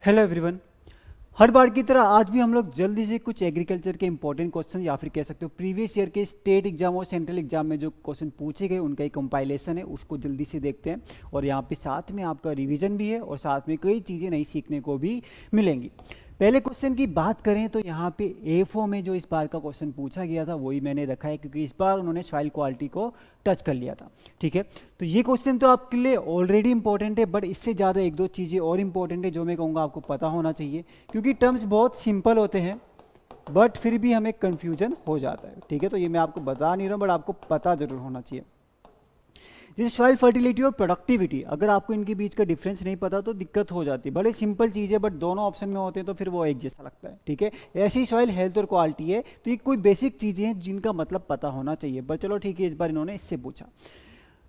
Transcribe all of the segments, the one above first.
Hello everyone. हर बार की तरह आज भी हम लोग जल्दी से कुछ एग्रीकल्चर के इंपॉर्टेंट क्वेश्चन या फिर कह सकते हो प्रीवियस ईयर के स्टेट एग्जाम और सेंट्रल एग्जाम में जो क्वेश्चन पूछे गए उनका एक कंपाइलेशन है, उसको जल्दी से देखते हैं। और यहाँ पे साथ में आपका रिवीजन भी है और साथ में कई चीज़ें नई सीखने को भी मिलेंगी। पहले क्वेश्चन की बात करें तो यहाँ पे A4 में जो इस बार का क्वेश्चन पूछा गया था वही मैंने रखा है, क्योंकि इस बार उन्होंने सॉइल क्वालिटी को टच कर लिया था। ठीक है, तो ये क्वेश्चन तो आपके लिए ऑलरेडी इंपॉर्टेंट है, बट इससे ज़्यादा एक दो चीज़ें और इंपॉर्टेंट है जो मैं कहूँगा आपको पता होना चाहिए, क्योंकि टर्म्स बहुत सिंपल होते हैं बट फिर भी हमें कन्फ्यूजन हो जाता है। ठीक है, तो ये मैं आपको बता नहीं रहा हूँ बट आपको पता जरूर होना चाहिए। जैसे सॉइल फर्टिलिटी और प्रोडक्टिविटी, अगर आपको इनके बीच का डिफरेंस नहीं पता तो दिक्कत हो जाती है। बड़े सिंपल चीज़ है बट दोनों ऑप्शन में होते हैं तो फिर वो एक जैसा लगता है। ठीक है, ऐसी सॉइल हेल्थ और क्वालिटी है, तो ये कोई बेसिक चीज़ें हैं जिनका मतलब पता होना चाहिए। पर चलो ठीक है, इस बार इन्होंने इससे पूछा।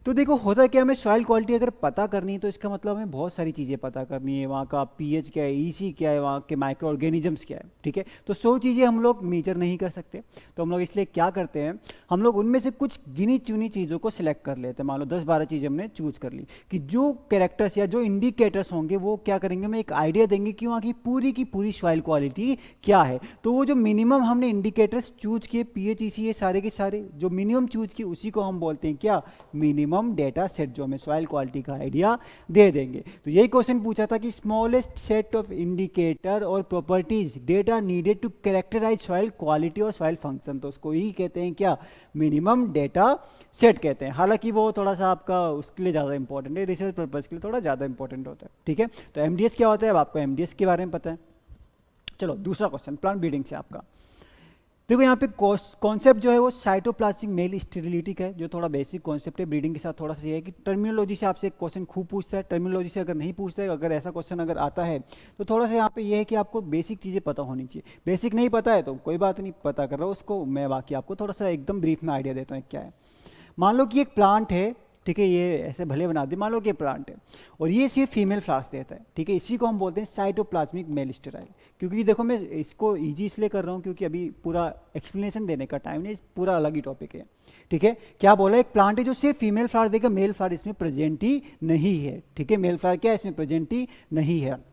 तो देखो होता क्या, हमें सॉइल क्वालिटी अगर पता करनी है तो इसका मतलब हमें बहुत सारी चीज़ें पता करनी है। वहाँ का पीएच क्या है, ईसी क्या है, वहाँ के माइक्रो ऑर्गेनिजम्स क्या है। ठीक है, तो 100 चीज़ें हम लोग मेजर नहीं कर सकते, तो हम लोग इसलिए क्या करते हैं, हम लोग उनमें से कुछ गिनी चुनी चीज़ों को सिलेक्ट कर लेते हैं। मान लो 10-12 चीज़ें हमने चूज कर ली कि जो कैरेक्टर्स या जो इंडिकेटर्स होंगे वो क्या करेंगे, हमें एक आइडिया देंगे कि वहाँ की पूरी सॉइल क्वालिटी क्या है। तो वो जो मिनिमम हमने इंडिकेटर्स चूज किए, पीएच ईसी ये सारे के सारे जो मिनिमम चूज किए उसी को हम बोलते हैं क्या, मिनिमम डेटा सेट, जो हमें सॉइल क्वालिटी का आइडिया दे देंगे। तो यही क्वेश्चन पूछा था कि स्मॉलेस्ट सेट ऑफ इंडिकेटर और properties data needed to characterize soil quality और सॉइल फंक्शन, तो उसको ही कहते हैं क्या, मिनिमम डेटा सेट कहते हैं। हालांकि वो थोड़ा सा आपका उसके लिए ज़्यादा इंपॉर्टेंट है, रिसर्च पर्पज के लिए थोड़ा ज़्यादा इंपॉर्टेंट होता है। ठीक है, तो एमडीएस क्या होता है, अब आपको एमडीएस के बारे में पता है। चलो दूसरा क्वेश्चन प्लांट ब्रीडिंग से आपका। देखो यहाँ पे कॉन्सेप्ट जो है वो साइटोप्लाज्मिक मेल स्टेरिलिटी का है, जो थोड़ा बेसिक कॉन्सेप्ट है। ब्रीडिंग के साथ थोड़ा सा ये है कि टर्मिनोलॉजी से आपसे एक क्वेश्चन खूब पूछता है, टर्मिनोलॉजी से अगर नहीं पूछता है, अगर ऐसा क्वेश्चन अगर आता है तो थोड़ा सा यहाँ पे ये है कि आपको बेसिक चीज़ें पता होनी चाहिए। बेसिक नहीं पता है तो कोई बात नहीं, पता कर रहा हूँ उसको मैं, बाकी आपको थोड़ा सा एकदम ब्रीफ में आइडिया देता हूँ क्या है। मान लो कि एक प्लांट है, ठीक है, ये ऐसे भले बना दे, मान लो कि ये प्लांट है और ये सिर्फ फीमेल फ्लावर्स देता है। ठीक है, इसी को हम बोलते हैं साइटोप्लाज्मिक मेल स्टेराइल। क्योंकि देखो मैं इसको इजी इसलिए कर रहा हूँ क्योंकि अभी पूरा एक्सप्लेनेशन देने का टाइम नहीं, पूरा अलग ही टॉपिक है। ठीक है, क्या बोला, एक प्लांट है जो सिर्फ फीमेल फ्लावर देगा, मेल फ्लावर इसमें प्रेजेंट ही नहीं है। ठीक है, मेल फ्लावर क्या है, इसमें प्रेजेंट ही नहीं है।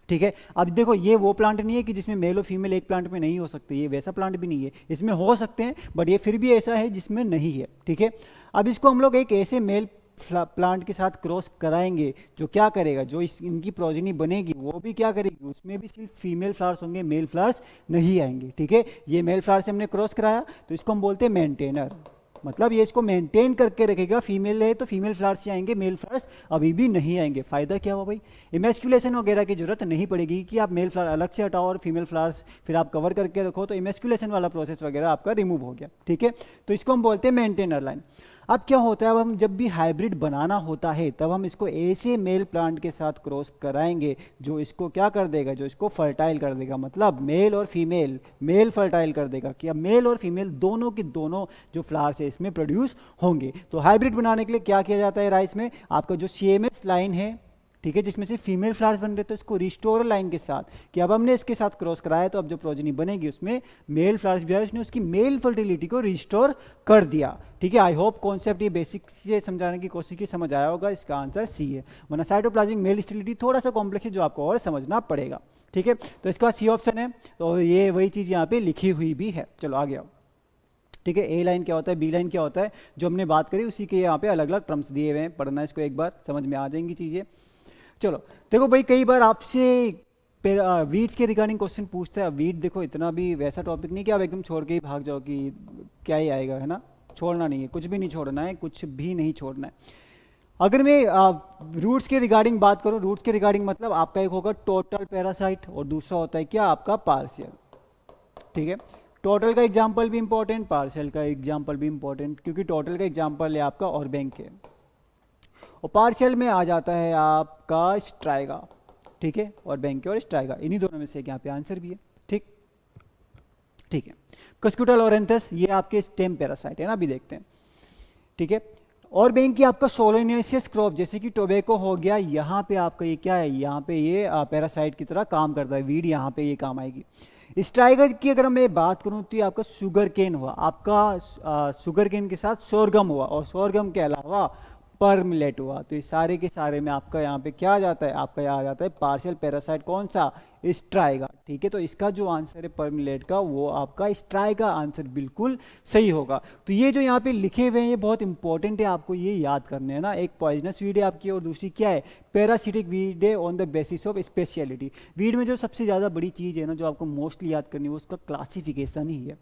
ठीक है, अब देखो ये वो प्लांट नहीं है कि जिसमें मेल और फीमेल एक प्लांट में नहीं हो सकते, ये वैसा प्लांट भी नहीं है, इसमें हो सकते हैं बट ये फिर भी ऐसा है जिसमें नहीं है। ठीक है, अब इसको हम लोग एक ऐसे मेल प्लांट के साथ क्रॉस कराएंगे जो क्या करेगा, जो इनकी प्रोजेनी बनेगी वो भी क्या करेगी, उसमें भी सिर्फ फीमेल फ्लावर्स होंगे, मेल फ्लावर्स नहीं आएंगे। ठीक है, ये मेल फ्लावर से हमने क्रॉस कराया तो इसको हम बोलते हैं मेंटेनर, मतलब ये इसको मेंटेन करके रखेगा। फीमेल है तो फीमेल फ्लावर्स ही आएंगे, मेल फ्लावर्स अभी भी नहीं आएंगे। फायदा क्या हुआ भाई, इमेस्कुलेशन वगैरह की जरूरत नहीं पड़ेगी कि आप मेल फ्लावर अलग से हटाओ और फीमेल फ्लावर्स फिर आप कवर करके रखो, तो इमेस्कुलेशन वाला प्रोसेस वगैरह आपका रिमूव हो गया। ठीक है, तो इसको हम बोलते हैं मेंटेनर लाइन। अब क्या होता है, अब हम जब भी हाइब्रिड बनाना होता है तब हम इसको ऐसे मेल प्लांट के साथ क्रॉस कराएंगे जो इसको क्या कर देगा, जो इसको फर्टाइल कर देगा, मतलब मेल और फीमेल, मेल फर्टाइल कर देगा कि अब मेल और फीमेल दोनों के दोनों जो फ्लावर्स है इसमें प्रोड्यूस होंगे। तो हाइब्रिड बनाने के लिए क्या किया जाता है राइस में, आपका जो CMS लाइन है, ठीक है, जिसमें से फीमेल फ्लावर्स बन रहे थे उसको रिस्टोर लाइन के साथ, कि अब हमने इसके साथ क्रॉस कराया तो अब जो प्रोजेनी बनेगी उसमें मेल फ्लावर्स भी आए, उसने उसकी मेल फर्टिलिटी को रिस्टोर कर दिया। ठीक है, आई होप कॉन्सेप्ट ये बेसिक से समझाने की कोशिश की, समझ आया होगा। इसका आंसर सी है, वरना साइटोप्लाज्मिक मेल स्टेरिलिटी थोड़ा सा कॉम्प्लेक्स है जो आपको और समझना पड़ेगा। ठीक है, तो इसका सी ऑप्शन है, तो ये वही चीज़ यहाँ पे लिखी हुई भी है। चलो आगे आओ। ठीक है, ए लाइन क्या होता है, बी लाइन क्या होता है, जो हमने बात करी उसी के यहाँ पे अलग अलग टर्म्स दिए हुए हैं, पढ़ना इसको एक बार, समझ में आ जाएंगी चीज़ें। चलो देखो भाई, कई बार आपसे वीड्स के रिगार्डिंग क्वेश्चन पूछता है। वीड देखो इतना भी वैसा टॉपिक नहीं कि आप एकदम छोड़ के ही भाग जाओ कि क्या ही आएगा, है ना, छोड़ना नहीं है, कुछ भी नहीं छोड़ना है, कुछ भी नहीं छोड़ना है। अगर मैं रूट्स के रिगार्डिंग बात करूं, रूट्स के रिगार्डिंग मतलब आपका एक होगा टोटल पैरासाइट और दूसरा होता है क्या, आपका पार्शियल। ठीक है, टोटल का एग्जाम्पल भी इंपॉर्टेंट, पार्शियल का एग्जाम्पल भी इंपॉर्टेंट, क्योंकि टोटल का एग्जाम्पल है आपका और बैंक है और पार्शियल में आ जाता है आपका स्ट्राइगा। ठीक है, और बैंक और स्ट्राइगा, इन्हीं दोनों में से एक यहाँ पे आंसर भी है। ठीक, ठीक है, कस्कुटल ओरेंथस ये आपके स्टेम पैरासाइट है ना, अभी देखते हैं। ठीक है, और बैंक की आपका सोलोनेसियस क्रॉप जैसे कि टोबैको हो गया, यहाँ पे आपका ये क्या है, यहाँ पे ये पैरासाइट की तरह काम करता है, वीड यहाँ पे ये काम आएगी। स्ट्राइगर की अगर मैं बात करूँ तो ये आपका शुगर केन हुआ, आपका शुगर केन के साथ सोरगम हुआ, और सोरगम के अलावा पर मिलेट हुआ। तो ये सारे के सारे में आपका यहाँ पे क्या आ जाता है, आपका यहाँ आ जाता है पार्शियल पैरासाइट कौन सा, स्ट्राइगा। ठीक है, तो इसका जो आंसर है पर मिलेट का वो आपका स्ट्राइगा आंसर बिल्कुल सही होगा। तो ये जो यहाँ पे लिखे हुए हैं ये बहुत इंपॉर्टेंट है, आपको ये याद करने हैं ना। एक पॉइजनस वीड है आपकी और दूसरी क्या है, पैरासिटिक वीड है on the basis of speciality. Weed में जो सबसे ज़्यादा बड़ी चीज़ है ना जो आपको मोस्टली याद करनी है वो उसका क्लासिफिकेशन ही है।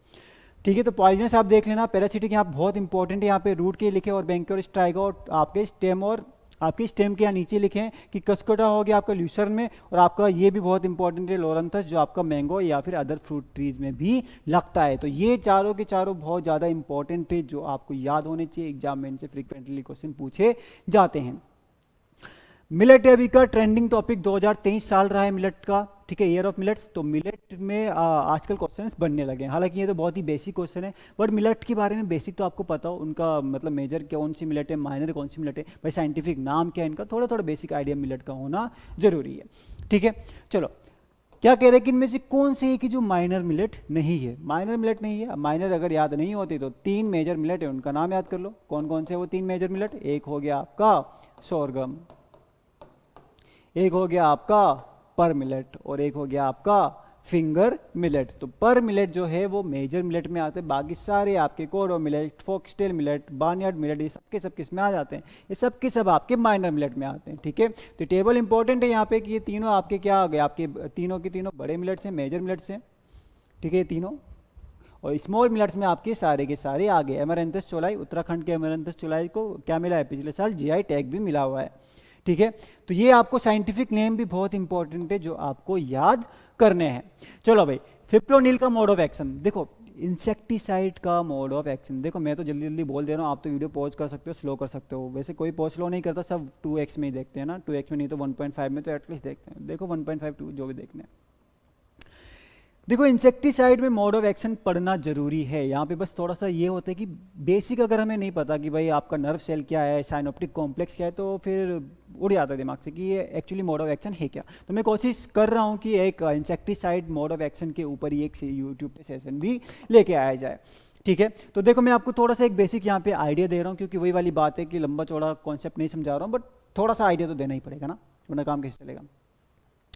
ठीक है, तो पॉइजनस आप देख लेना, पैरासिटिक यहाँ बहुत इंपॉर्टेंट है, यहाँ पे रूट के लिखे और बैंक और स्ट्राइगा, और आपके स्टेम और आपके स्टेम के यहाँ नीचे लिखे हैं कि कस्कोटा हो गया आपका ल्यूसर्न में, और आपका ये भी बहुत इंपॉर्टेंट है लोरंथस जो आपका मैंगो या फिर अदर फ्रूट ट्रीज में भी लगता है। तो ये चारों के चारों बहुत ज़्यादा इंपॉर्टेंट है जो आपको याद होने चाहिए, एग्जाम में इनसे फ्रिक्वेंटली क्वेश्चन पूछे जाते हैं। मिलेट अभी का ट्रेंडिंग टॉपिक 2023 साल रहा है मिलेट का, ठीक है, ईयर ऑफ मिलेट्स। तो मिलेट में आजकल क्वेश्चंस बनने लगे हैं, हालांकि ये तो बहुत ही बेसिक क्वेश्चन है, बट मिलेट के बारे में बेसिक तो आपको पता हो, उनका मतलब मेजर कौन सी मिलेट है, माइनर कौन सी मिलेट है, भाई साइंटिफिक नाम क्या है इनका, थोड़ा थोड़ा बेसिक आइडिया मिलेट का होना जरूरी है। ठीक है, चलो क्या कह रहे हैं कि इनमें से कौन से है कि जो माइनर मिलेट नहीं है, माइनर मिलेट नहीं है। माइनर अगर याद नहीं होती तो 3 मेजर मिलेट है उनका नाम याद कर लो, कौन कौन से वो 3 मेजर मिलेट। एक हो गया आपका सोरगम, एक हो गया आपका पर मिलेट, और एक हो गया आपका फिंगर मिलेट। तो पर मिलेट जो है वो मेजर मिलेट में आते हैं, बाकी सारे आपके kodo millet, foxtail millet, barnyard millet, ये सबके सब किस में आ जाते हैं, ये सब के सब आपके माइनर मिलेट में आते हैं। ठीक है, तो टेबल इंपॉर्टेंट है यहाँ पे कि ये तीनों आपके क्या आ गए, आपके तीनों के तीनों बड़े मिलेट्स हैं, मेजर मिलेट्स हैं। ठीक है, तीनों, और स्मॉल मिलेट्स में आपके सारे के सारे आ गए। एमरैंथस चौलाई, उत्तराखंड के एमरैंथस चौलाई को क्या मिला है, पिछले साल जीआई टैग भी मिला हुआ है। ठीक है, तो ये आपको साइंटिफिक नेम भी बहुत इंपॉर्टेंट है जो आपको याद करने हैं। चलो भाई, फिप्रोनिल का मोड ऑफ एक्शन देखो, इंसेक्टिसाइड का मोड ऑफ एक्शन देखो, मैं तो जल्दी जल्दी बोल दे रहा हूँ, आप तो वीडियो पॉज कर सकते हो, स्लो कर सकते हो, वैसे कोई पॉज स्लो नहीं करता, सब 2x में ही देखते हैं ना, 2x में नहीं तो 1.5 में तो एटलीस्ट देखते हैं, देखो 1.5 2 जो भी देखने हैं। देखो इंसेक्टिसाइड में मोड ऑफ एक्शन पढ़ना जरूरी है, यहाँ पे बस थोड़ा सा ये होता है कि बेसिक अगर हमें नहीं पता कि भाई आपका नर्व सेल क्या है, साइनोप्टिक कॉम्प्लेक्स क्या है, तो फिर उड़ जाता है दिमाग से कि ये एक्चुअली मोड ऑफ एक्शन है क्या। तो मैं कोशिश कर रहा हूँ कि एक इंसेक्टिसाइड मोड ऑफ एक्शन के ऊपर ही एक यूट्यूब पे सेशन भी लेके आया जाए। ठीक है, तो देखो मैं आपको थोड़ा सा एक बेसिक यहाँ पे आइडिया दे रहा हूँ, क्योंकि वही वाली बात है कि लंबा चौड़ा कॉन्सेप्ट नहीं समझा रहा हूँ, बट थोड़ा सा आइडिया तो देना ही पड़ेगा ना, वरना काम कैसे चलेगा।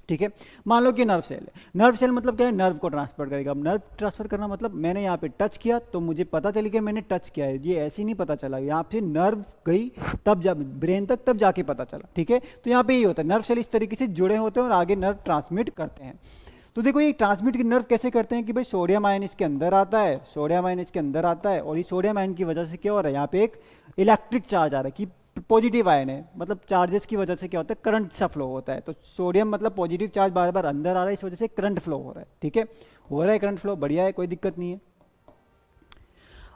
ठीक है, मान लो कि नर्व सेल है, नर्व सेल मतलब क्या है, नर्व को ट्रांसफर करेगा। अब नर्व ट्रांसफर करना मतलब मैंने यहाँ पे टच किया तो मुझे पता चली कि मैंने टच किया है, ये ऐसे ही नहीं पता चला, यहाँ पे नर्व गई तब जब ब्रेन तक तब जाके पता चला। ठीक है, तो यहाँ पे ये होता है, नर्व सेल इस तरीके से जुड़े होते हैं और आगे नर्व ट्रांसमिट करते हैं। तो देखो ये ट्रांसमिट नर्व कैसे करते हैं कि भाई सोडियम आयन इसके अंदर आता है, सोडियम आयन इसके अंदर आता है, और ये सोडियम आयन की वजह से क्या हो रहा है, यहाँ पे एक इलेक्ट्रिक चार्ज आ रहा है कि पॉजिटिव आयन है, मतलब चार्जेस की वजह से क्या होता है, करंट सा फ्लो होता है। तो सोडियम मतलब पॉजिटिव चार्ज बार बार अंदर आ रहा है, इस वजह से करंट फ्लो हो रहा है। ठीक है, हो रहा है करंट फ्लो, बढ़िया है, कोई दिक्कत नहीं है।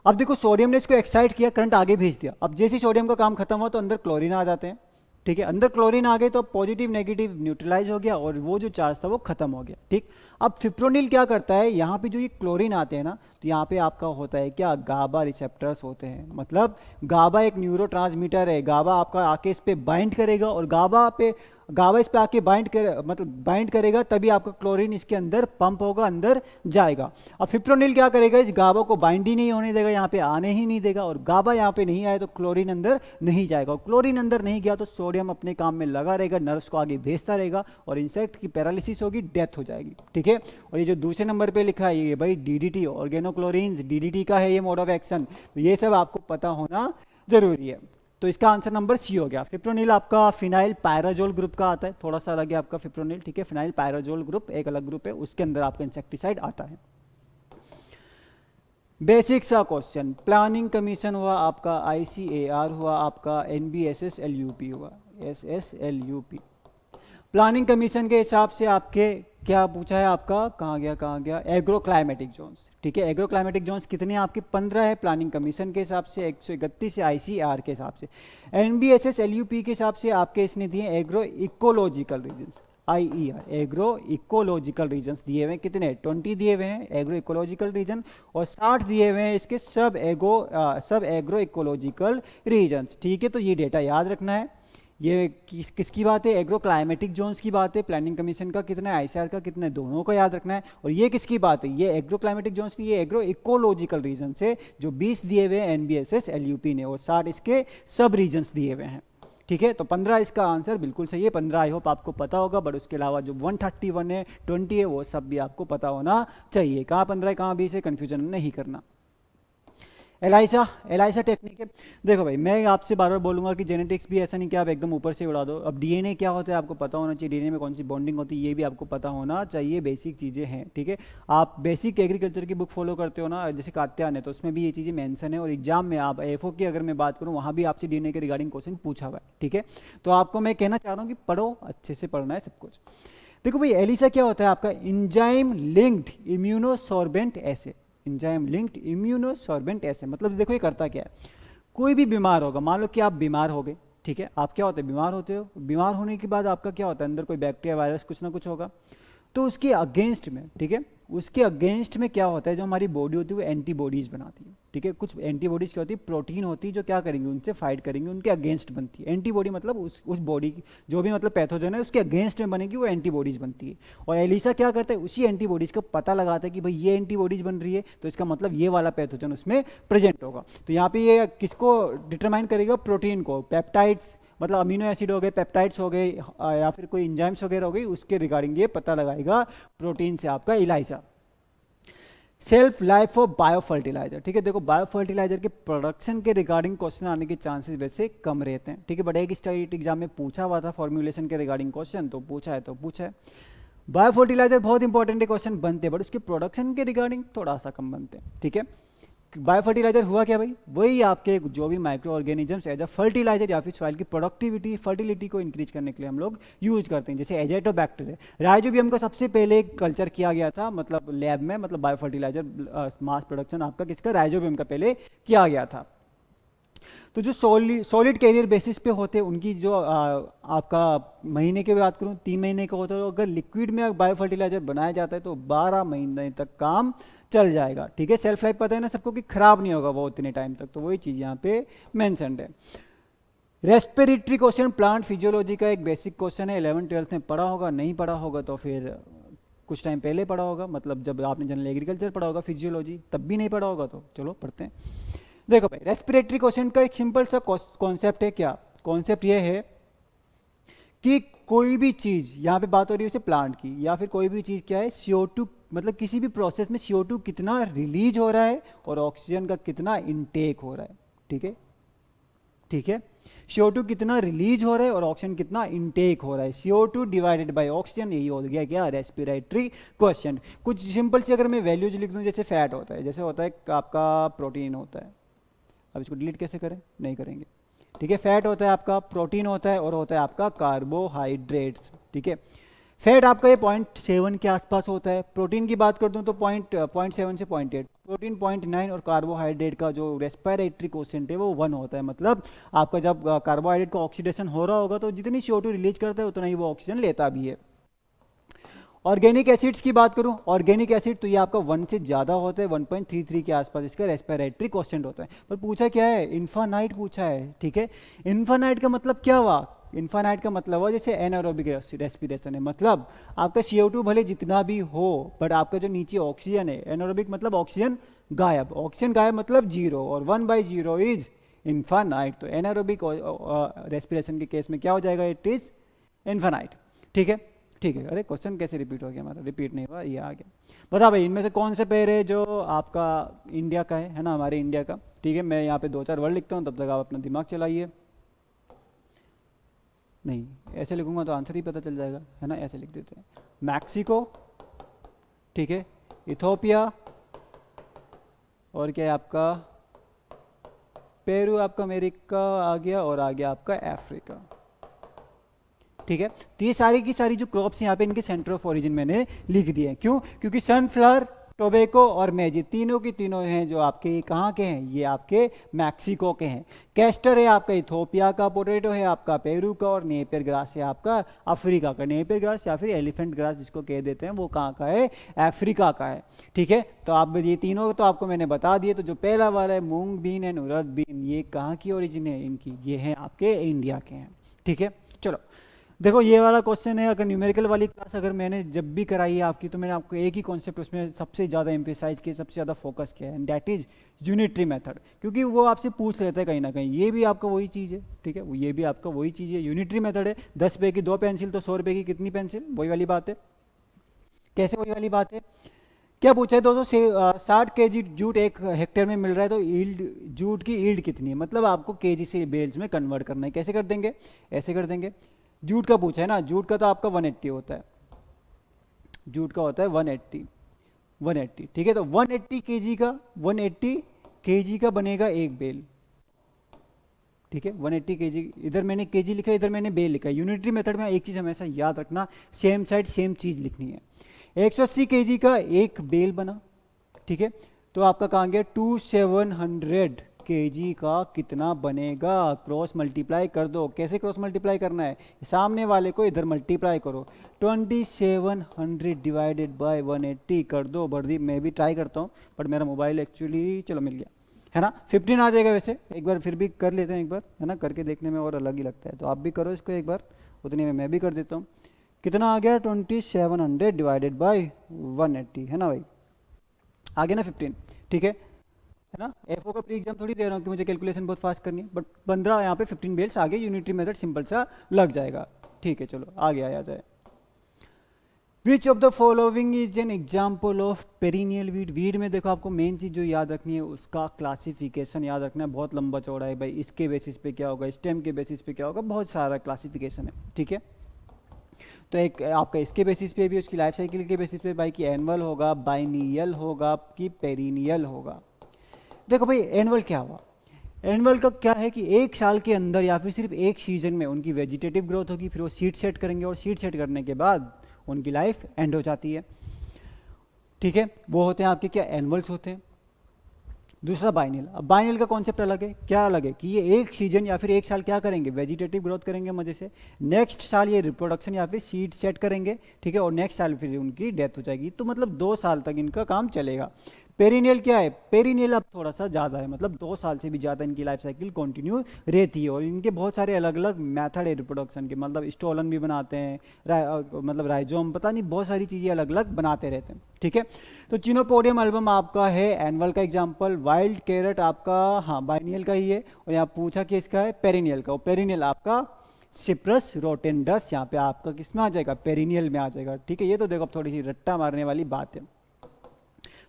अब देखो सोडियम ने इसको एक्साइट किया, करंट आगे भेज दिया, अब जैसे सोडियम का काम खत्म हुआ तो अंदर क्लोरीन आ जाते हैं। ठीक है, अंदर क्लोरीन आ गए तो पॉजिटिव नेगेटिव न्यूट्रलाइज हो गया और वो जो चार्ज था वो खत्म हो गया। ठीक, अब फिप्रोनिल क्या करता है, यहाँ पे जो ये क्लोरीन आते हैं ना, तो यहाँ पे आपका होता है क्या, गाबा रिसेप्टर्स होते हैं, मतलब गाबा एक न्यूरोट्रांसमीटर है, गाबा आपका आके इस पे बाइंड करेगा, और गाबा इस पे आके बाइंड करेगा, तभी आपका क्लोरीन इसके अंदर पंप होगा, अंदर जाएगा। अब फिप्रोनिल क्या करेगा, इस गाबा को बाइंड ही नहीं होने देगा, यहाँ पे आने ही नहीं देगा, और गाबा यहाँ पे नहीं आए तो क्लोरीन अंदर नहीं जाएगा, और क्लोरीन अंदर नहीं गया तो सोडियम अपने काम में लगा रहेगा, नर्व्स को आगे भेजता रहेगा, और इंसेक्ट की पैरालिसिस होगी, डेथ हो जाएगी। ठीक है, और ये जो दूसरे नंबर पे लिखा है ये भाई डीडीटी, ऑर्गेनोक्लोरीन्स, डीडीटी का है ये मोड ऑफ एक्शन, तो ये सब आपको पता होना जरूरी है। तो इसका आंसर नंबर सी हो गया। फिप्रोनिल आपका फिनाइल पायराजोल ग्रुप का आता है, थोड़ा सा अलग है आपका फिप्रोनिल। ठीक है, फिनाइल पायराजोल ग्रुप एक अलग ग्रुप है, उसके अंदर आपका इंसेक्टिसाइड आता है। बेसिक सा क्वेश्चन, प्लानिंग कमीशन हुआ आपका, ICAR हुआ आपका, NBSSLUP हुआ, SSLUP। प्लानिंग कमीशन के हिसाब से आपके क्या पूछा है आपका, कहाँ गया, एग्रो क्लाइमेटिक जोन्स। ठीक है, एग्रो क्लाइमेटिक जोन्स कितने हैं आपके, 15 है प्लानिंग कमीशन के हिसाब से, 131 है ICAR के हिसाब से। NBSSLUP के हिसाब से आपके इसने दिए agro ecological regions, IER, agro ecological regions दिए हुए हैं, कितने 20 दिए हुए हैं एग्रो इकोलॉजिकल रीजन, और 60 दिए हुए हैं इसके सब एग्रो इकोलॉजिकल रीजन्स। ठीक है, तो ये डेटा याद रखना है, ये किसकी बात है? एग्रो क्लाइमेटिक जोन्स की बात है। प्लानिंग कमीशन का कितना है, आईसीआर का कितना है, दोनों को याद रखना है। और ये किसकी बात है? ये एग्रो क्लाइमेटिक जोन्स की, ये एग्रो इकोलॉजिकल रीजन से जो 20 दिए हुए हैं एनबीएसएस एलयूपी ने, और 60 इसके सब रीजन्स दिए हुए हैं। ठीक है, तो 15 इसका आंसर बिल्कुल सही है। 15 आई होप आपको पता होगा, बट उसके अलावा जो 131 है, 20 है, वो सब भी आपको पता होना चाहिए। कहाँ 15 है कहाँ 20 है, कन्फ्यूजन नहीं करना। एलाइसा, एलाइसा टेक्निक है। देखो भाई, मैं आपसे बार बार बोलूंगा कि जेनेटिक्स भी ऐसा नहीं कि आप एकदम ऊपर से उड़ा दो। अब डीएनए क्या होता है आपको पता होना चाहिए, डीएनए में कौन सी बॉन्डिंग होती है ये भी आपको पता होना चाहिए। बेसिक चीज़ें हैं, ठीक है। आप बेसिक एग्रीकल्चर की बुक फॉलो करते हो ना, जैसे कात्यायन है, तो उसमें भी ये चीज़ें मेंशन है। और एग्जाम में आप एफओ की अगर मैं बात करूँ, वहाँ भी आपसे डीएनए के रिगार्डिंग क्वेश्चन पूछा हुआ है, ठीक है। तो आपको मैं कहना चाह रहा हूँ कि पढ़ो, अच्छे से पढ़ना है सब कुछ। देखो भाई, एलिसा क्या होता है आपका? इंजाइम लिंक्ड इम्यूनोसॉर्बेंट एसे, इंजाइम लिंक्ड इम्यूनोसॉर्बेंट एसे, मतलब देखो ये करता क्या है। कोई भी बीमार होगा, मान लो कि आप बीमार हो गए, ठीक है। आप क्या होते हैं? बीमार होते हो। बीमार होने के बाद आपका क्या होता है? अंदर कोई बैक्टीरिया वायरस कुछ ना कुछ होगा, तो उसके अगेंस्ट में, ठीक है, उसके अगेंस्ट में क्या होता है? जो हमारी बॉडी होती है वो एंटीबॉडीज बनाती है, ठीक है। कुछ एंटीबॉडीज क्या होती है? प्रोटीन होती है, जो क्या करेंगे? उनसे फाइट करेंगे, उनके अगेंस्ट बनती है एंटीबॉडी। मतलब उस बॉडी की जो भी मतलब पैथोजन है उसके अगेंस्ट में बनेगी, वो एंटीबॉडीज बनती है। और एलिसा क्या करता है? उसी एंटीबॉडीज का पता लगाता है कि भाई ये एंटीबॉडीज बन रही है, तो इसका मतलब ये वाला पैथोजन उसमें प्रेजेंट होगा। तो यहाँ पे ये किसको डिटरमाइन करेगा? प्रोटीन को। पेप्टाइड्स मतलब अमीनो एसिड हो गए, पेप्टाइड्स हो गए, या फिर कोई इंजाइम्स वगैरह हो गई, उसके रिगार्डिंग ये पता लगाएगा प्रोटीन से आपका ELISA. Shelf life of bio fertilizer, ठीक है। देखो, बायो फर्टिलाइजर के प्रोडक्शन के रिगार्डिंग क्वेश्चन आने के चांसेस वैसे कम रहते हैं, ठीक है। बट एक स्टेट एग्जाम में पूछा हुआ था फॉर्मुलेशन के रिगार्डिंग क्वेश्चन, तो पूछा है तो पूछा है। बायो फर्टिलाइजर बहुत इंपॉर्टेंट है, क्वेश्चन बनते हैं, बट उसके प्रोडक्शन के रिगार्डिंग थोड़ा सा कम बनते हैं, ठीक है। बायो फर्टिलाइजर हुआ क्या भाई? वही आपके जो भी micro organisms as a fertilizer या फिर सॉइल की प्रोडक्टिविटी, फर्टिलिटी को इंक्रीज करने के लिए हम लोग यूज करते हैं, जैसे एजेटोबैक्टर है। राइजोबियम का सबसे पहले कल्चर किया गया था, मतलब लैब में, मतलब बायो फर्टिलाइजर मास प्रोडक्शन आपका किसका? राइजोबियम का पहले किया गया था। तो जो सॉलिड कैरियर बेसिस पे होते हैं उनकी जो आपका महीने की बात करूँ, 3 महीने का होता है। तो अगर लिक्विड में बायो फर्टिलाइजर बनाया जाता है तो 12 महीने तक काम चल जाएगा, ठीक है। सेल्फ लाइफ पता है ना सबको कि खराब नहीं होगा वो उतने टाइम तक, तो वही चीज़ यहाँ पे मेंशन्ड है। रेस्पिरेटरी क्वेश्चन, प्लांट फिजियोलॉजी का एक बेसिक क्वेश्चन है, 11th-12th में पढ़ा होगा। नहीं पढ़ा होगा तो फिर कुछ टाइम पहले पढ़ा होगा, मतलब जब आपने जनरल एग्रीकल्चर पढ़ा होगा, फिजियोलॉजी तब भी नहीं पढ़ा होगा, तो चलो पढ़ते हैं। देखो भाई, रेस्पिरेटरी क्वेश्चन का एक सिंपल सा कॉन्सेप्ट है। क्या कॉन्सेप्ट ये है कि कोई भी चीज़, यहाँ पे बात हो रही है उसे प्लांट की, या फिर कोई भी चीज़ क्या है? CO2, मतलब किसी भी प्रोसेस में CO2 कितना रिलीज हो रहा है और ऑक्सीजन का कितना इनटेक हो रहा है, ठीक है, ठीक है। CO2 कितना रिलीज हो रहा है और ऑक्सीजन कितना इनटेक हो रहा है, CO2 डिवाइडेड बाय ऑक्सीजन, यही हो गया क्या? Respiratory question. कुछ सिंपल से अगर मैं वैल्यूज लिख दूँ, जैसे फैट होता है, जैसे होता है आपका प्रोटीन होता है। अब इसको डिलीट कैसे करें? नहीं करेंगे, ठीक है। फैट होता है आपका, प्रोटीन होता है, और होता है आपका कार्बोहाइड्रेट्स, ठीक है। फैट आपका ये 0.7 के आसपास होता है। प्रोटीन की बात कर दूं तो 0.7 से 0.8, प्रोटीन 0.9, और कार्बोहाइड्रेट का जो रेस्पिरेटरी कोशेंट है वो 1 होता है। मतलब आपका जब कार्बोहाइड्रेट का ऑक्सीडेशन हो रहा होगा तो जितनी CO2 रिलीज करता है उतना ही वो ऑक्सीजन लेता भी है। ऑर्गेनिक एसिड्स की बात करूं, ऑर्गेनिक एसिड तो ये आपका 1 से ज़्यादा होता है, 1.33 के आसपास इसका रेस्पिरेटरी क्वेश्चन होता है। पर पूछा क्या है? इन्फानाइट पूछा है, ठीक है। इन्फानाइट का मतलब क्या हुआ? इन्फानाइट का मतलब हुआ जैसे एनारोबिक रेस्पिरेशन है, मतलब आपका CO2 भले जितना भी हो, बट आपका जो नीचे ऑक्सीजन है, एनारोबिक मतलब ऑक्सीजन गायब, ऑक्सीजन गायब मतलब 0, और 1/0 इज इन्फानाइट। तो एनारोबिक रेस्पिरेशन के केस में क्या हो जाएगा? इट इज इन्फानाइट, ठीक है, ठीक है। अरे क्वेश्चन कैसे रिपीट हो गया हमारा? रिपीट नहीं हुआ, ये आ गया। बता भाई, इनमें से कौन से पेड़ है जो आपका इंडिया का है ना, हमारे इंडिया का, ठीक है। मैं यहाँ पे 2-4 वर्ड लिखता हूँ, तब तक आप अपना दिमाग चलाइए। नहीं, ऐसे लिखूंगा तो आंसर ही पता चल जाएगा, है ना। ऐसे लिख देते हैं, मैक्सिको, ठीक है, इथोपिया, और क्या है आपका? पेरू, आपका अमेरिका आ गया, और आ गया आपका अफ्रीका, ठीक है। तो ये सारी की सारी जो क्रॉप्स यहाँ पे इनके सेंटर ऑफ ओरिजिन मैंने लिख दिए हैं। क्यों? क्योंकि सनफ्लावर, टोबैको और मैजिक तीनों की तीनों हैं जो आपके कहाँ के हैं? ये आपके मैक्सिको के हैं। कैस्टर है आपका इथोपिया का, पोटैटो है आपका पेरू का, और नेपियर ग्रास है आपका अफ्रीका का। नेपियर ग्रास या फिर एलिफेंट ग्रास जिसको कह देते हैं, वो कहाँ का है? अफ्रीका का है, ठीक है। तो आप ये तीनों तो आपको मैंने बता दिए। तो जो पहला वाला है मूंग बीन एंड उड़द बीन, ये कहाँ की ओरिजिन है इनकी? ये हैं आपके इंडिया के हैं, ठीक है। चलो देखो ये वाला क्वेश्चन है, अगर न्यूमेरिकल वाली क्लास अगर मैंने जब भी कराई है आपकी, तो मैंने आपको एक ही कॉन्सेप्ट उसमें सबसे ज़्यादा एम्फेसाइज किया, सबसे ज़्यादा फोकस किया है, and that is unitary method, क्योंकि वो आपसे पूछ लेता है कहीं ना कहीं। ये भी आपका वही चीज़ है, ठीक है, ये भी आपका वही चीज़ है, यूनिटरी मेथड है। 10 रुपये की 2 पेंसिल तो 100 रुपये की कितनी पेंसिल, वही वाली बात है। कैसे वही वाली बात है, क्या पूछा है दोस्तों से 60 kg जूट 1 हेक्टेयर में मिल रहा है, तो ईल्ड जूट की ईल्ड कितनी है, मतलब आपको केजी से बेल्स में कन्वर्ट करना है। कैसे कर देंगे, ऐसे कर देंगे। जूट का पूछा है ना, जूट का तो आपका 180 होता है, जूट का होता है 180, ठीक है। तो 180 का बनेगा एक बेल, ठीक है। 180 kg, इधर मैंने केजी लिखा है, इधर मैंने बेल लिखा है। यूनिटरी मेथड में एक चीज़ हमेशा याद रखना, सेम साइड सेम चीज़ लिखनी है। 180 kg का एक बेल बना, ठीक है, तो आपका कहाँ गया 2700 kg का कितना बनेगा, क्रॉस मल्टीप्लाई कर दो। कैसे क्रॉस मल्टीप्लाई करना है, सामने वाले को इधर मल्टीप्लाई करो, 2700 डिवाइडेड बाय 180 कर दो। बर्दी मैं भी ट्राई करता हूँ, बट मेरा मोबाइल एक्चुअली, चलो मिल गया, है ना। 15 आ जाएगा वैसे, एक बार फिर भी कर लेते हैं एक बार, है ना, करके देखने में और अलग ही लगता है। तो आप भी करो इसको एक बार, उतने में मैं भी कर देता हूँ। कितना आ गया 2700 डिवाइडेड बाय 180, है ना भाई, आ गया ना 15, ठीक है ना। एफओ का प्री एग्जाम थोड़ी दे रहा हूँ कि मुझे कैलकुलेशन बहुत फास्ट करनी है, बट 15 यहाँ पे 15 बेल्स आ गए, यूनिटरी मेथड सिंपल सा लग जाएगा, ठीक है। चलो आगे आ जाए। Which of the following is an example of perennial weed. Weed में देखो आपको मेन चीज़ जो याद रखनी है, उसका क्लासिफिकेशन याद रखना है। बहुत लंबा चौड़ा है भाई, इसके बेसिस पे क्या होगा, स्टेम के बेसिस पे क्या होगा, बहुत सारा क्लासिफिकेशन है, ठीक है। तो एक आपका इसके बेसिस पे भी, उसकी लाइफ साइकिल के बेसिस पे भाई, कि एनुअल होगा, बाइनियल होगा, कि पेरिनियल होगा। देखो भाई एनुअल क्या हुआ, एनुअल का क्या है कि एक साल के अंदर या फिर सिर्फ एक सीजन में उनकी वेजिटेटिव ग्रोथ होगी, फिर वो सीड सेट करेंगे, और सीड सेट करने के बाद उनकी लाइफ एंड हो जाती है, ठीक है। वो होते हैं आपके क्या, एनुअल्स होते हैं। दूसरा बाइनियल। अब बाइनियल का कॉन्सेप्ट अलग है, क्या अलग है कि ये एक सीजन या फिर एक साल क्या करेंगे, वेजिटेटिव ग्रोथ करेंगे मजे से, नेक्स्ट साल ये रिप्रोडक्शन या फिर सीड सेट करेंगे, ठीक है, और नेक्स्ट साल फिर उनकी डेथ हो जाएगी। तो मतलब 2 साल तक इनका काम चलेगा। पेरिनियल क्या है, पेरिनियल अब थोड़ा सा ज़्यादा है, मतलब 2 साल से भी ज़्यादा इनकी लाइफ साइकिल कंटिन्यू रहती है, और इनके बहुत सारे अलग अलग मेथड है रिप्रोडक्शन के, मतलब स्टोलन भी बनाते हैं, मतलब राइजोम, पता नहीं बहुत सारी चीज़ें अलग अलग बनाते रहते हैं, ठीक है। तो चिनोपोडियम एल्बम आपका है एनुअल का एग्जाम्पल, वाइल्ड कैरेट आपका हाँ बाइनियल का ही है, और यहाँ पूछा कि इसका है पेरिनियल का, और पेरिनियल आपका सिप्रस रोटेंडस यहाँ पे आपका किसमें आ जाएगा, पेरिनियल में आ जाएगा, ठीक है। ये तो देखो अब थोड़ी सी रट्टा मारने वाली बात है,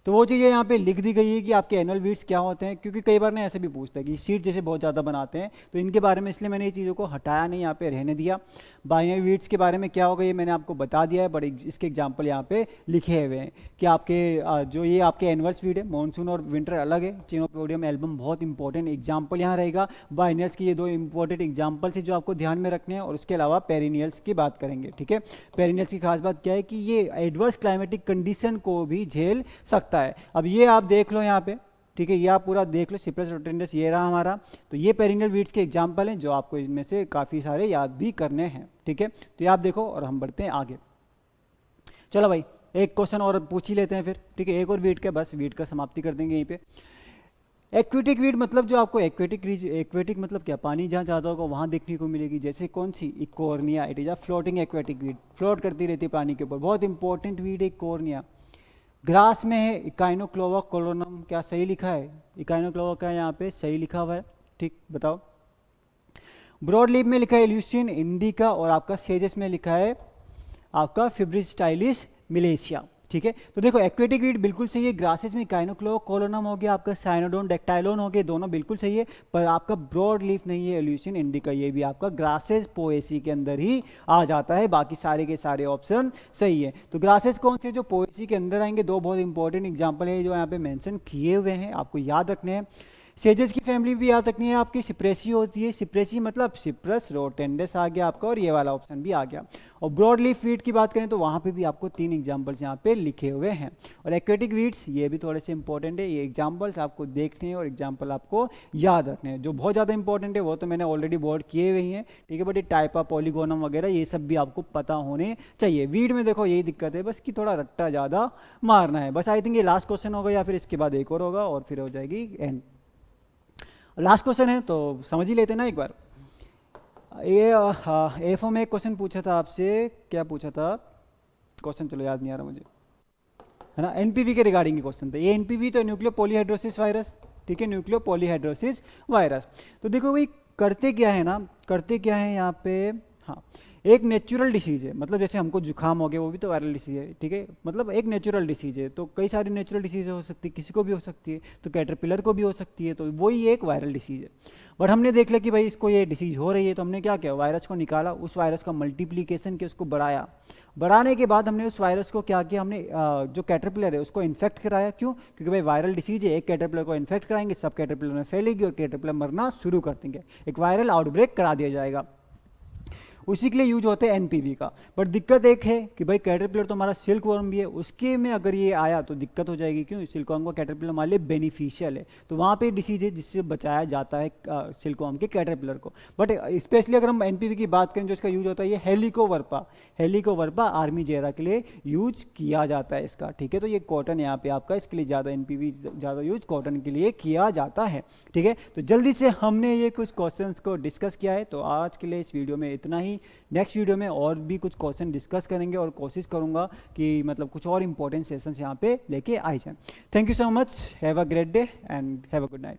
तो वो चीज़ें यहाँ पे लिख दी गई है कि आपके एनुअल वीड्स क्या होते हैं, क्योंकि कई बार ना ऐसे भी पूछता है कि सीड जैसे बहुत ज़्यादा बनाते हैं, तो इनके बारे में इसलिए मैंने ये चीज़ों को हटाया नहीं, यहाँ पे रहने दिया। बाइनरी वीड्स के बारे में क्या होगा ये मैंने आपको बता दिया है, बट इसके एग्जाम्पल यहाँ पे लिखे हुए हैं कि आपके जो ये आपके एनुअल्स वीड है, मानसून और विंटर अलग है। चिनोपोडियम एल्बम बहुत इंपॉर्टेंट एग्जाम्पल यहाँ रहेगा। बाइनर्स की ये 2 इंपॉर्टेंट एग्जाम्पल्स है जो आपको ध्यान में रखने हैं, और उसके अलावा पेरिनियल्स की बात करेंगे, ठीक है। पेरिनियल्स की खास बात क्या है कि ये एडवर्स क्लाइमेटिक कंडीशन को भी झेल सकता है। अब ये आप देख लो यहाँ पे, ठीक है, ये आप पूरा देख लो, सिप्रस रोटेंडस ये रहा हमारा। तो ये पेरिनियल वीड्स के एग्जाम्पल हैं जो आपको इनमें से काफ़ी सारे याद भी करने हैं, ठीक है। तो ये आप देखो और हम बढ़ते हैं आगे। चलो भाई एक क्वेश्चन और पूछ ही लेते हैं फिर, ठीक है, एक और वीड का, बस वीड का समाप्ति कर देंगे यहीं पे। एक्वेटिक वीड मतलब जो आपको एक्वेटिक मतलब क्या, पानी जहाँ ज़्यादा होगा वहाँ देखने को मिलेगी, जैसे कौन सी, Eichhornia. It is a floating aquatic weed, float करती रहती है पानी के ऊपर, बहुत इंपॉर्टेंट वीड है इकोर्निया। ग्रास में है इकाइनोक्लोवा कोलोनम, क्या सही लिखा है, इकाइनोक्लोवा का यहाँ पे सही लिखा हुआ है, ठीक, बताओ। ब्रॉड लीफ में लिखा है इल्यूसिन इंडिका, और आपका सेजस में लिखा है आपका फिब्रिस्टाइलिस मिलेशिया, ठीक है। तो देखो एक्वेटिक वीड बिल्कुल सही है, ग्रासेस में काइनोक्लोवा कोलोनम हो गया, आपका साइनोडोन डेक्टाइलोन हो गया, दोनों बिल्कुल सही है, पर आपका ब्रॉड लीफ नहीं है इल्यूसिन इंडिका, ये भी आपका ग्रासेस पोएसी के अंदर ही आ जाता है, बाकी सारे के सारे ऑप्शन सही है। तो ग्रासेस कौन से जो पोएसी के अंदर आएंगे, 2 बहुत इंपॉर्टेंट एग्जाम्पल है जो यहाँ पे मेंशन किए हुए हैं, आपको याद रखने हैं। सेजेस की फैमिली भी याद रखनी है आपकी, सिप्रेसी होती है, सिप्रेसी मतलब सिप्रस रोटेंडस आ गया आपका, और ये वाला ऑप्शन भी आ गया। और ब्रॉड लीफ वीड की बात करें तो वहाँ पे भी आपको 3 एग्जाम्पल्स यहाँ पे लिखे हुए हैं। और एक्वेटिक वीड्स ये भी थोड़े से इंपॉर्टेंट है, ये एग्जाम्पल्स आपको देखने हैं और एग्जाम्पल आपको याद रखने हैं। जो बहुत ज़्यादा इंपॉर्टेंट है वो तो मैंने ऑलरेडी बोर्ड किए हुए हैं, ठीक है, बट ये टाइपा पॉलीगोनम वगैरह ये सब भी आपको पता होने चाहिए। वीड में देखो यही दिक्कत है बस कि थोड़ा रट्टा ज़्यादा मारना है बस। आई थिंक ये लास्ट क्वेश्चन होगा या फिर इसके बाद एक और होगा और फिर हो जाएगी एंड। लास्ट क्वेश्चन है तो समझ ही लेते ना एक बार। ये एफ में एक क्वेश्चन पूछा था आपसे, क्या पूछा था क्वेश्चन, चलो याद नहीं आ रहा मुझे, है ना, एनपीवी के रिगार्डिंग ही क्वेश्चन था ये। एनपीवी तो न्यूक्लियो पॉलीहाइड्रोसिस वायरस, ठीक है, न्यूक्लियो पॉलीहाइड्रोसिस वायरस। तो देखो भाई करते क्या है ना, करते क्या है यहाँ पे, हाँ, एक नेचुरल डिसीज है, मतलब जैसे हमको जुकाम हो गया वो भी तो वायरल डिसीज है, ठीक है, मतलब एक नेचुरल डिसीज है, तो कई सारी नेचुरल डिसीज हो सकती है, किसी को भी हो सकती है, तो कैटरपिलर को भी हो सकती है, तो वही एक वायरल डिसीज है। बट हमने देख लिया कि भाई इसको ये डिसीज हो रही है, तो हमने क्या किया, वायरस को निकाला, उस वायरस का मल्टीप्लीकेशन किया, उसको बढ़ाया, बढ़ाने के बाद हमने उस वायरस को क्या किया, हमने जो कैटरपिलर है उसको इन्फेक्ट कराया। क्यों? क्योंकि भाई वायरल डिसीज है, एक कैटरपिलर को इन्फेक्ट कराएंगे, सब कैटरपिलर में फैलेगी और कैटरपिलर मरना शुरू कर देंगे, एक वायरल आउटब्रेक करा दिया जाएगा। उसी के लिए यूज होते हैं एनपीवी का। बट दिक्कत एक है कि भाई कैटरपिलर तो हमारा सिल्क वर्म भी है, उसके में अगर ये आया तो दिक्कत हो जाएगी। क्यों? सिल्क वर्म का कैटरपिलर हमारे लिए बेनिफिशियल है, तो वहाँ पे डिसीज है जिससे बचाया जाता है सिल्क वर्म के कैटरपिलर को। बट स्पेशली अगर हम एनपीवी की बात करें जो इसका यूज होता है, ये हेलिकोवर्पा, हेलिकोवर्पा आर्मी जेरा के लिए यूज किया जाता है इसका, ठीक है। तो ये कॉटन यहाँ पे आपका, इसके लिए ज़्यादा एनपीवी ज़्यादा यूज कॉटन के लिए किया जाता है, ठीक है। तो जल्दी से हमने ये कुछ क्वेश्चंस को डिस्कस किया है, तो आज के लिए इस वीडियो में इतना ही। नेक्स्ट वीडियो में और भी कुछ क्वेश्चन डिस्कस करेंगे और कोशिश करूंगा कि मतलब कुछ और इंपॉर्टेंट सेशंस यहाँ पे लेके आए जाएं। Thank you so much, have a great day and have a good night.